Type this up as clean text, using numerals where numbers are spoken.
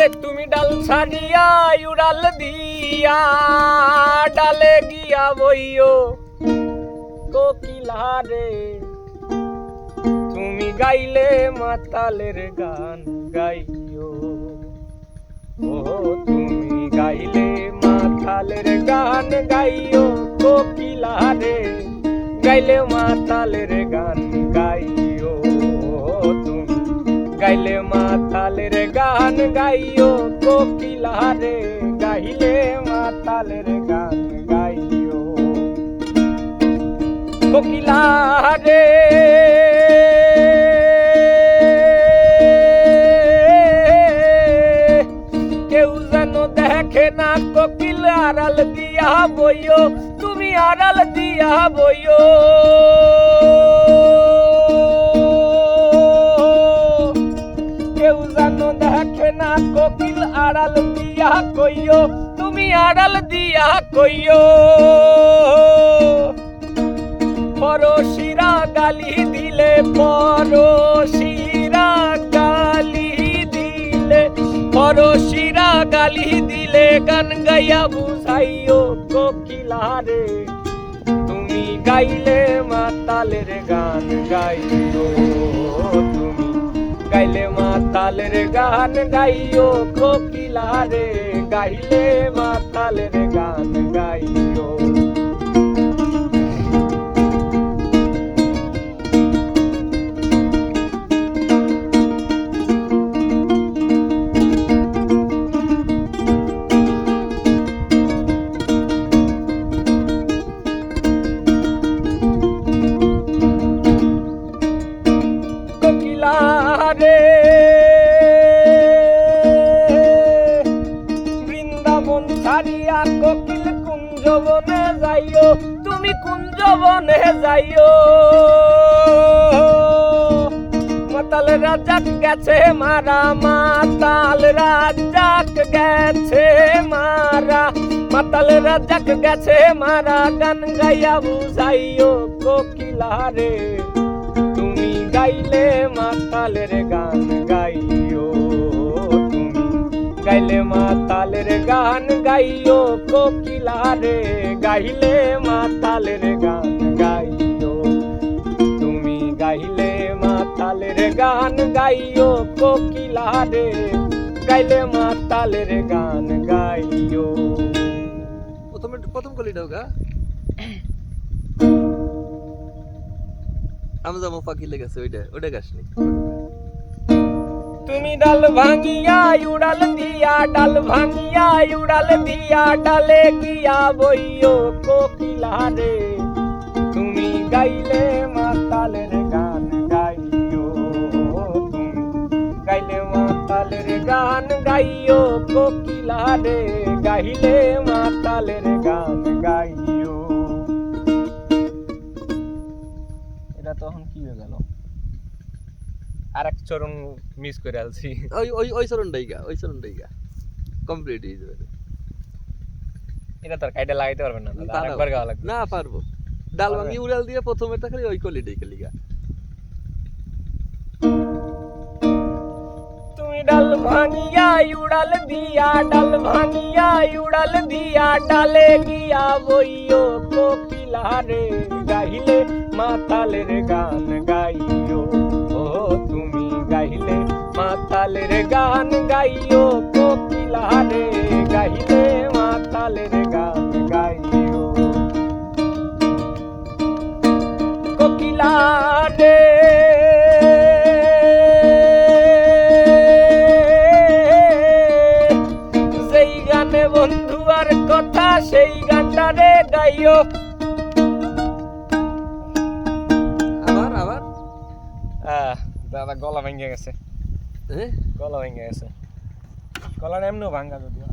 আরে তুমি ডাল ছাড়িয়া উড়াল দিয়া ডালে গিয়া বইও কোকিলা রে তুমি গাইলে মাতালের গান গাইও ও তুমি গাইলে মাতালের গান গাইও কোকিলা রে গাইলে মাতালের গান গাইও তুমি গাইলে মাতালের গান গাইও কোকিলা রে গাইলে মাতালের গান গাইও কোকিলা রে কেউ যেন দেখে না কোকিল আড়াল দিয়া বইও তুমি আড়াল দিয়া বইও কেউ যেন দেখে না কোকিল আড়াল দিয়া কইও তুমি আড়াল দিয়া কইও পরশিরা গালি দিলে পরশিরা গালি দিলে পরশিরা গালি দিলে গান গাইয়া বুঝাইও কোকিলা রে তুমি গাইলে মাতালের গান গাইও তুমি গাইলে মাতালের গান গাইও কোকিলা রে গাইলে মাতালের গান গাইও রে বৃন্দাবন ছাড়িয়া কোকিল কুঞ্জবনে যাইও তুমি কুঞ্জবনে যাইও মাতাল রাজাক গেছে মারা মাতাল রাজাক গেছে মারা মাতাল রাজাক গেছে মারা গান গাইয়া বুঝাইও কোকিলা রে তুমি গাইলে মাতালের গান গাইও তুমি গাইলে মাতালের গান গাইও কোকিলা রে গাইলে মাতালের গান গাইও তুমি গাইলে মাতালের গান গাইও কোকিলা রে গাইলে মাতালের গান গাইও প্রথম কলিটাও গা আমি যাবো ফাঁকি লেগেছে ওইটা গাছনি তুমি ডাল ভাঙিয়া উড়াল দিয়া ডাল ভাঙিয়া উড়াল দিয়া ডালে গিয়া বইও কোকিলা রে তুমি গাইলে মাতালের গান গাইও তুমি গাইলে মাতালের গান গাইও কোকিলা রে গাইলে মাতালের গান গাইও তখন কি হয়ে গেল আরেক চরণ মিস করে আলছি ওই চরণটাই গা কমপ্লিট হয়ে যাবে এটা তোর কাইটা লাগাইতে পারবেন না দাদা আরেকবার গাওয়া লাগবে না পারবো ডাল ভাঙি উড়াল দিয়ে প্রথমেরটা খালি ওই কলিটাই খালি গা তুমি ডাল ভাঙিয়া উড়াল দিয়া ডাল ভাঙিয়া উড়াল দিয়া ডালে গিয়া বইও কোকিলা রে গাইলে মাতালের গান গাইও ও তুমি গাইলে মাতালের গান গাইও কোকিলা রে গাইলে মাতালের গান গাইও কোকিলা রে যেই গানে বন্ধু আর কথা সেই গানটা রে গাইও দাদা গলা ভেঙে গেছে গলা ভেঙে গেছে গলার এমনিও ভাঙ্গা যদিও